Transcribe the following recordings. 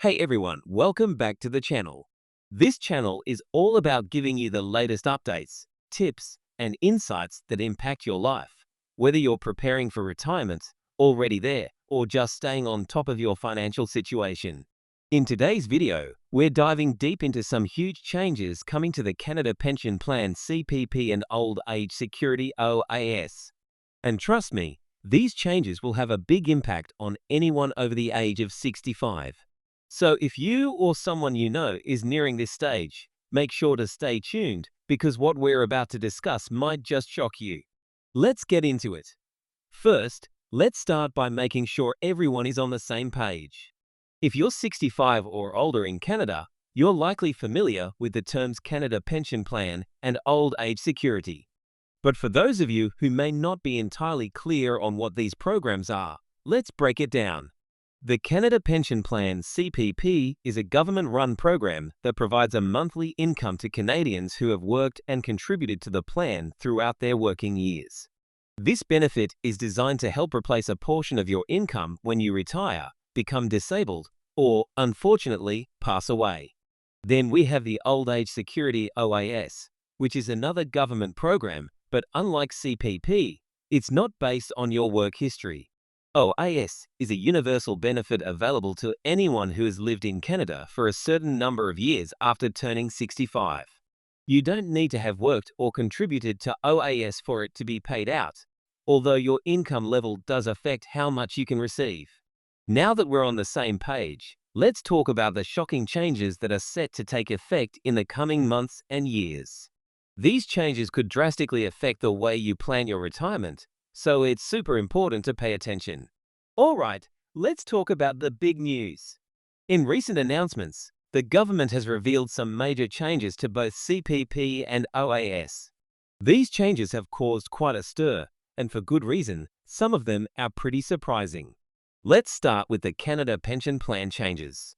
Hey everyone, welcome back to the channel. This channel is all about giving you the latest updates, tips, and insights that impact your life. Whether you're preparing for retirement, already there, or just staying on top of your financial situation. In today's video, we're diving deep into some huge changes coming to the Canada Pension Plan CPP and Old Age Security OAS. And trust me, these changes will have a big impact on anyone over the age of 65. So if you or someone you know is nearing this stage, make sure to stay tuned because what we're about to discuss might just shock you. Let's get into it. First, let's start by making sure everyone is on the same page. If you're 65 or older in Canada, you're likely familiar with the terms Canada Pension Plan and Old Age Security. But for those of you who may not be entirely clear on what these programs are, let's break it down. The Canada Pension Plan (CPP) is a government-run program that provides a monthly income to Canadians who have worked and contributed to the plan throughout their working years. This benefit is designed to help replace a portion of your income when you retire, become disabled, or, unfortunately, pass away. Then we have the Old Age Security OAS, which is another government program, but unlike CPP, it's not based on your work history. OAS is a universal benefit available to anyone who has lived in Canada for a certain number of years after turning 65. You don't need to have worked or contributed to OAS for it to be paid out, although your income level does affect how much you can receive. Now that we're on the same page, let's talk about the shocking changes that are set to take effect in the coming months and years. These changes could drastically affect the way you plan your retirement, so it's super important to pay attention. Alright, let's talk about the big news. In recent announcements, the government has revealed some major changes to both CPP and OAS. These changes have caused quite a stir, and for good reason. Some of them are pretty surprising. Let's start with the Canada Pension Plan changes.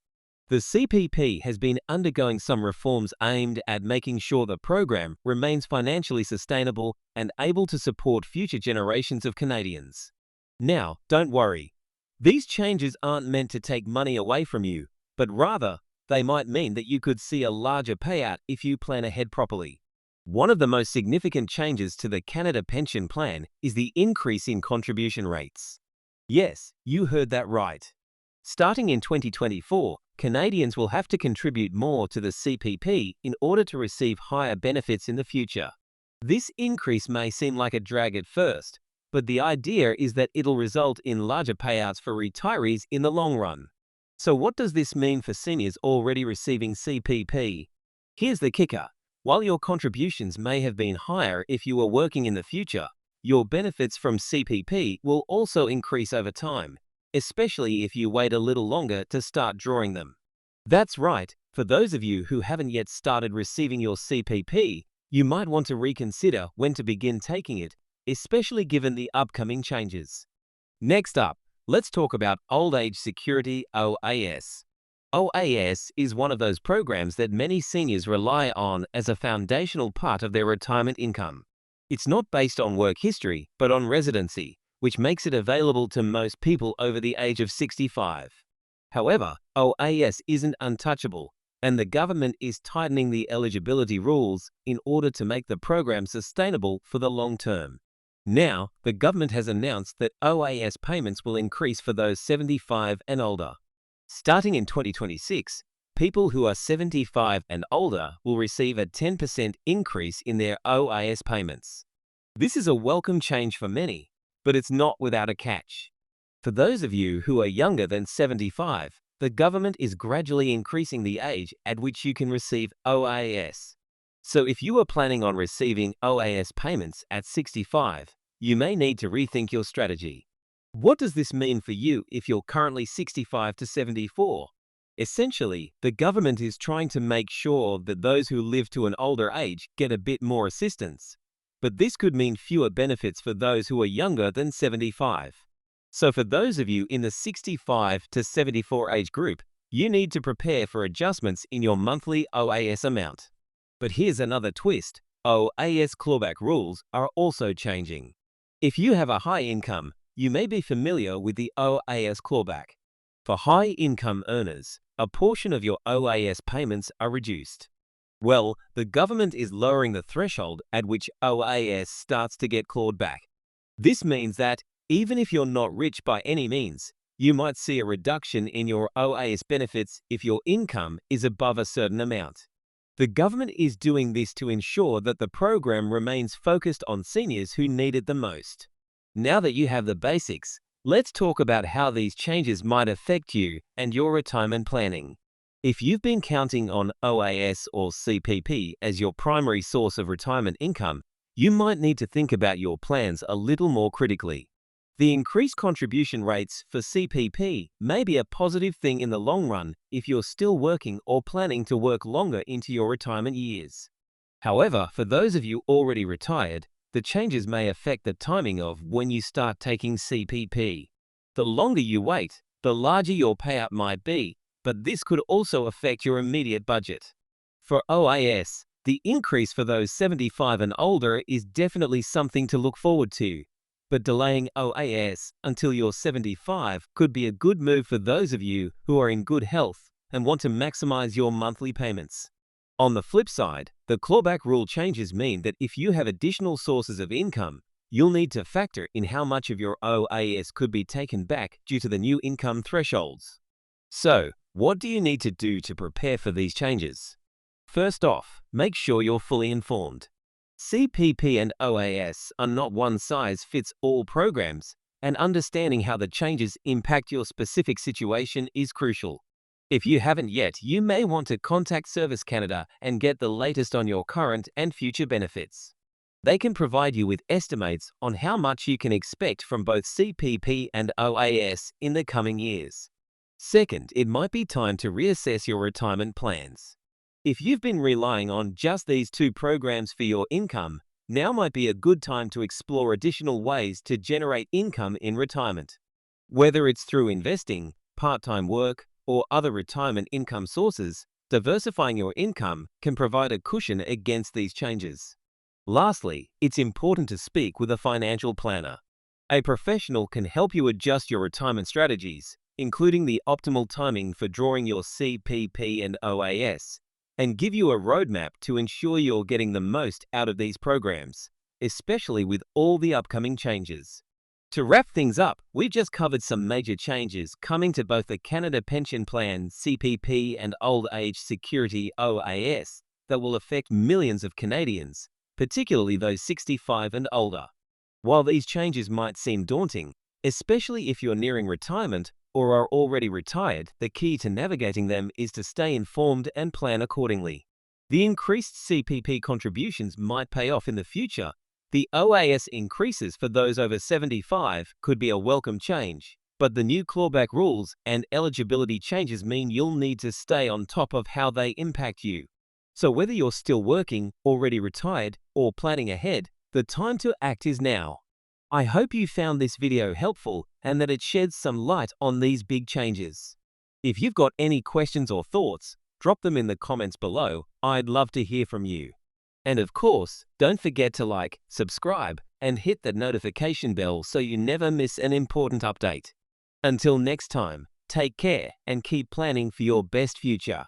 The CPP has been undergoing some reforms aimed at making sure the program remains financially sustainable and able to support future generations of Canadians. Now, don't worry. These changes aren't meant to take money away from you, but rather, they might mean that you could see a larger payout if you plan ahead properly. One of the most significant changes to the Canada Pension Plan is the increase in contribution rates. Yes, you heard that right. Starting in 2024, Canadians will have to contribute more to the CPP in order to receive higher benefits in the future. This increase may seem like a drag at first, but the idea is that it'll result in larger payouts for retirees in the long run. So what does this mean for seniors already receiving CPP? Here's the kicker. While your contributions may have been higher if you were working in the future, your benefits from CPP will also increase over time, especially if you wait a little longer to start drawing them. That's right, for those of you who haven't yet started receiving your CPP, you might want to reconsider when to begin taking it, especially given the upcoming changes. Next up, let's talk about Old Age Security OAS. OAS is one of those programs that many seniors rely on as a foundational part of their retirement income. It's not based on work history, but on residency, which makes it available to most people over the age of 65. However, OAS isn't untouchable, and the government is tightening the eligibility rules in order to make the program sustainable for the long term. Now, the government has announced that OAS payments will increase for those 75 and older. Starting in 2026, people who are 75 and older will receive a 10% increase in their OAS payments. This is a welcome change for many, but it's not without a catch. For those of you who are younger than 75, the government is gradually increasing the age at which you can receive OAS. So if you are planning on receiving OAS payments at 65, you may need to rethink your strategy. What does this mean for you if you're currently 65 to 74? Essentially, the government is trying to make sure that those who live to an older age get a bit more assistance. But this could mean fewer benefits for those who are younger than 75. So for those of you in the 65 to 74 age group, you need to prepare for adjustments in your monthly OAS amount. But here's another twist. OAS clawback rules are also changing. If you have a high income, you may be familiar with the OAS clawback. For high-income earners, a portion of your OAS payments are reduced. Well, the government is lowering the threshold at which OAS starts to get clawed back. This means that even if you're not rich by any means, you might see a reduction in your OAS benefits if your income is above a certain amount. The government is doing this to ensure that the program remains focused on seniors who need it the most. Now that you have the basics, let's talk about how these changes might affect you and your retirement planning. If you've been counting on OAS or CPP as your primary source of retirement income, you might need to think about your plans a little more critically. The increased contribution rates for CPP may be a positive thing in the long run if you're still working or planning to work longer into your retirement years. However, for those of you already retired, the changes may affect the timing of when you start taking CPP. The longer you wait, the larger your payout might be, but this could also affect your immediate budget. For OAS, the increase for those 75 and older is definitely something to look forward to, but delaying OAS until you're 75 could be a good move for those of you who are in good health and want to maximize your monthly payments. On the flip side, the clawback rule changes mean that if you have additional sources of income, you'll need to factor in how much of your OAS could be taken back due to the new income thresholds. So, what do you need to do to prepare for these changes? First off, make sure you're fully informed. CPP and OAS are not one-size-fits-all programs, and understanding how the changes impact your specific situation is crucial. If you haven't yet, you may want to contact Service Canada and get the latest on your current and future benefits. They can provide you with estimates on how much you can expect from both CPP and OAS in the coming years. Second, it might be time to reassess your retirement plans. If you've been relying on just these two programs for your income, now might be a good time to explore additional ways to generate income in retirement. Whether it's through investing, part-time work, or other retirement income sources, diversifying your income can provide a cushion against these changes. Lastly, it's important to speak with a financial planner. A professional can help you adjust your retirement strategies, including the optimal timing for drawing your CPP and OAS, and give you a roadmap to ensure you're getting the most out of these programs, especially with all the upcoming changes. To wrap things up, we've just covered some major changes coming to both the Canada Pension Plan CPP and Old Age Security OAS that will affect millions of Canadians, particularly those 65 and older. While these changes might seem daunting, especially if you're nearing retirement or are already retired, the key to navigating them is to stay informed and plan accordingly. The increased CPP contributions might pay off in the future. The OAS increases for those over 75 could be a welcome change, but the new clawback rules and eligibility changes mean you'll need to stay on top of how they impact you. So whether you're still working, already retired, or planning ahead, the time to act is now. I hope you found this video helpful and that it sheds some light on these big changes. If you've got any questions or thoughts, drop them in the comments below. I'd love to hear from you. And of course, don't forget to like, subscribe, and hit that notification bell so you never miss an important update. Until next time, take care and keep planning for your best future.